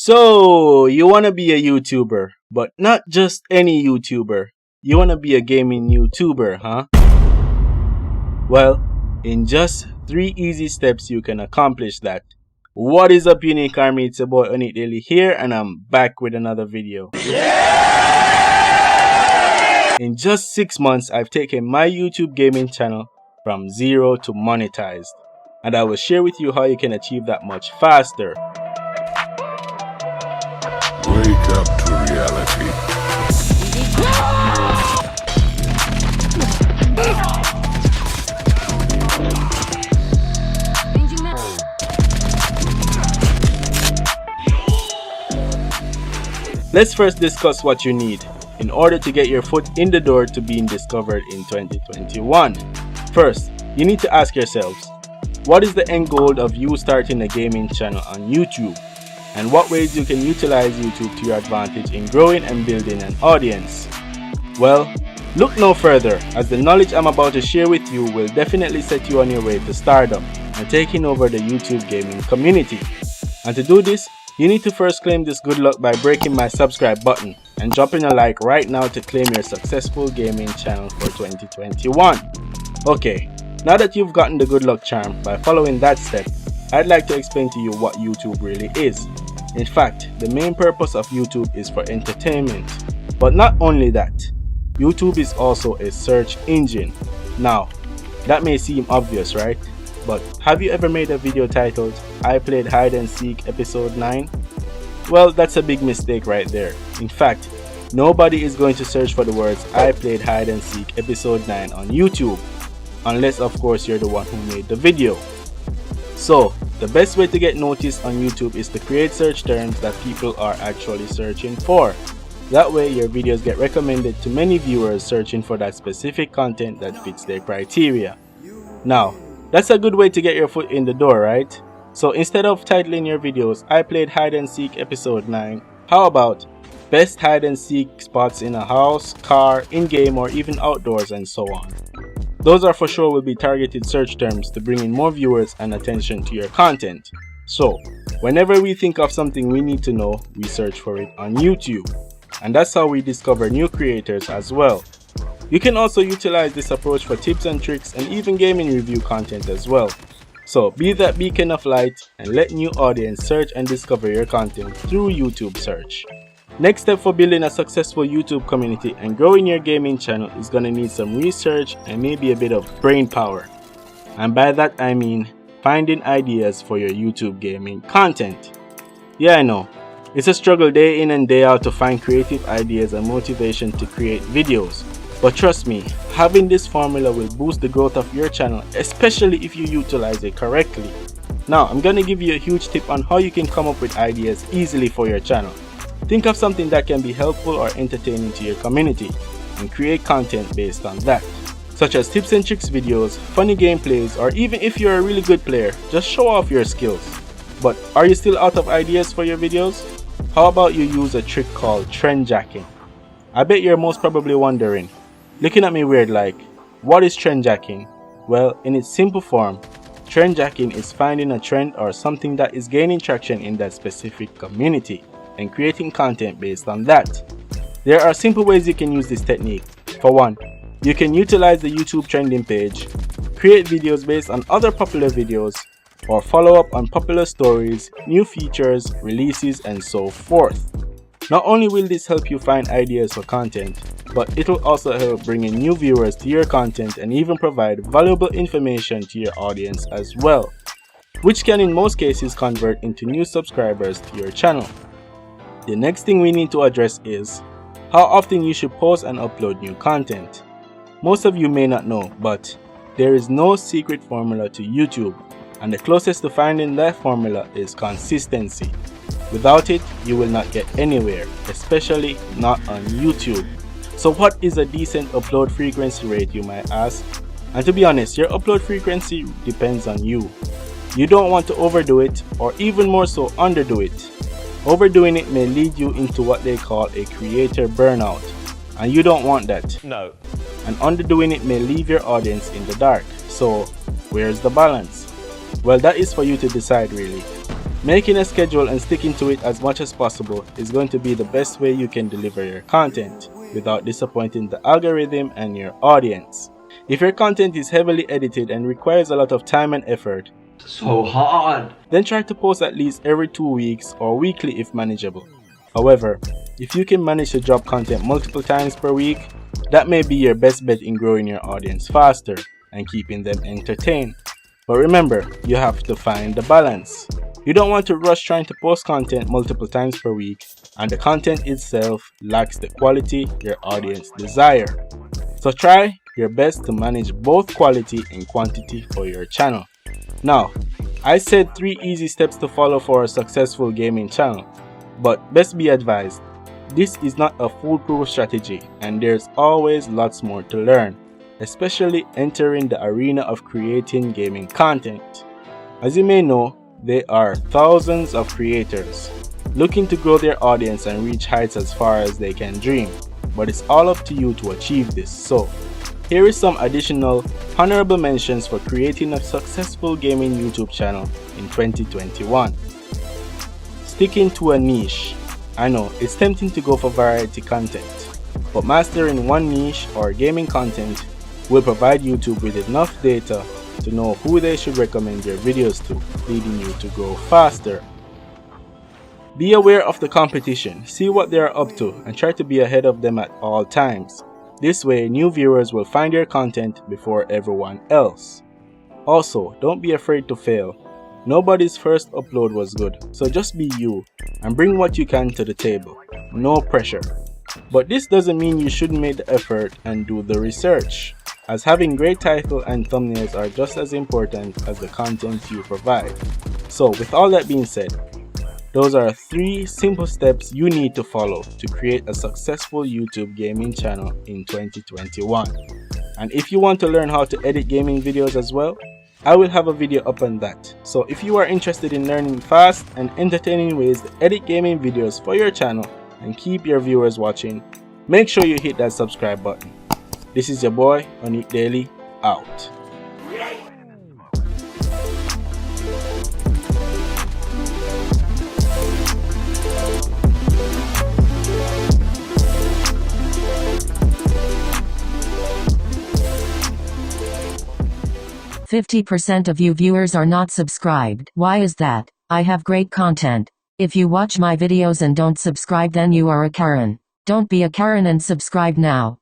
So, you want to be a YouTuber, but not just any YouTuber. You want to be a gaming YouTuber, huh? Well, in just 3 easy steps you can accomplish that. What is up, Unique Army? It's your boy Onik Daily here, and I'm back with another video. In just 6 months, I've taken my YouTube gaming channel from 0 to monetized, and I will share with you how you can achieve that much faster. Wake up to reality. Let's first discuss what you need in order to get your foot in the door to being discovered in 2021. First, you need to ask yourselves, what is the end goal of you starting a gaming channel on YouTube? And what ways you can utilize YouTube to your advantage in growing and building an audience? Well, look no further, as the knowledge I'm about to share with you will definitely set you on your way to stardom and taking over the YouTube gaming community. And to do this, you need to first claim this good luck by breaking my subscribe button and dropping a like right now to claim your successful gaming channel for 2021. Okay, now that you've gotten the good luck charm by following that step, I'd like to explain to you what YouTube really is. In fact, the main purpose of YouTube is for entertainment. But not only that, YouTube is also a search engine. Now, that may seem obvious, right? But have you ever made a video titled, I Played Hide and Seek Episode 9? Well, that's a big mistake right there. In fact, nobody is going to search for the words, I Played Hide and Seek Episode 9 on YouTube. Unless, of course, you're the one who made the video. So, the best way to get noticed on YouTube is to create search terms that people are actually searching for. That way, your videos get recommended to many viewers searching for that specific content that fits their criteria. Now, that's a good way to get your foot in the door, right? So instead of titling your videos, I Played Hide and Seek Episode 9, how about Best Hide and Seek Spots in a House, Car, In-Game, or even Outdoors, and so on. Those are for sure will be targeted search terms to bring in more viewers and attention to your content. So, whenever we think of something we need to know, we search for it on YouTube. And that's how we discover new creators as well. You can also utilize this approach for tips and tricks and even gaming review content as well. So, be that beacon of light and let new audience search and discover your content through YouTube search. Next step for building a successful YouTube community and growing your gaming channel is gonna need some research and maybe a bit of brain power. And by that I mean finding ideas for your YouTube gaming content. Yeah, I know, it's a struggle day in and day out to find creative ideas and motivation to create videos. But trust me, having this formula will boost the growth of your channel, especially if you utilize it correctly. Now, I'm gonna give you a huge tip on how you can come up with ideas easily for your channel. Think of something that can be helpful or entertaining to your community and create content based on that, such as tips and tricks videos, funny gameplays, or even if you're a really good player, just show off your skills. But are you still out of ideas for your videos? How about you use a trick called trend jacking? I bet you're most probably wondering, looking at me weird like, what is trend jacking? Well, in its simple form, trend jacking is finding a trend or something that is gaining traction in that specific community and creating content based on that. There are simple ways you can use this technique. For one, you can utilize the YouTube trending page, create videos based on other popular videos, or follow up on popular stories, new features, releases, and so forth. Not only will this help you find ideas for content, but it'll also help bring in new viewers to your content and even provide valuable information to your audience as well, which can in most cases convert into new subscribers to your channel. The next thing we need to address is how often you should post and upload new content. Most of you may not know, but there is no secret formula to YouTube, and the closest to finding that formula is consistency. Without it, you will not get anywhere, especially not on YouTube. So what is a decent upload frequency rate, you might ask? And to be honest, your upload frequency depends on you. You don't want to overdo it, or even more so underdo it. Overdoing it may lead you into what they call a creator burnout, and you don't want that. No. And underdoing it may leave your audience in the dark. So, where's the balance? Well, that is for you to decide really. Making a schedule and sticking to it as much as possible is going to be the best way you can deliver your content without disappointing the algorithm and your audience. If your content is heavily edited and requires a lot of time and effort, so hard, then try to post at least every 2 weeks or weekly if manageable. However, if you can manage to drop content multiple times per week, that may be your best bet in growing your audience faster and keeping them entertained. But remember, you have to find the balance. You don't want to rush trying to post content multiple times per week and the content itself lacks the quality your audience desire. So try your best to manage both quality and quantity for your channel. Now, I said 3 easy steps to follow for a successful gaming channel, but best be advised, this is not a foolproof strategy and there's always lots more to learn, especially entering the arena of creating gaming content. As you may know, there are thousands of creators looking to grow their audience and reach heights as far as they can dream, but it's all up to you to achieve this. So, here is some additional honorable mentions for creating a successful gaming YouTube channel in 2021. Sticking to a niche. I know, it's tempting to go for variety content, but mastering one niche or gaming content will provide YouTube with enough data to know who they should recommend their videos to, leading you to grow faster. Be aware of the competition, see what they are up to, and try to be ahead of them at all times. This way, new viewers will find your content before everyone else. Also, don't be afraid to fail. Nobody's first upload was good, so just be you and bring what you can to the table. No pressure. But this doesn't mean you shouldn't make the effort and do the research, as having great title and thumbnails are just as important as the content you provide. So with all that being said, those are 3 simple steps you need to follow to create a successful YouTube gaming channel in 2021. And if you want to learn how to edit gaming videos as well, I will have a video up on that. So if you are interested in learning fast and entertaining ways to edit gaming videos for your channel and keep your viewers watching, make sure you hit that subscribe button. This is your boy, Onique Daily, out. 50% of you viewers are not subscribed. Why is that? I have great content. If you watch my videos and don't subscribe, then you are a Karen. Don't be a Karen and subscribe now.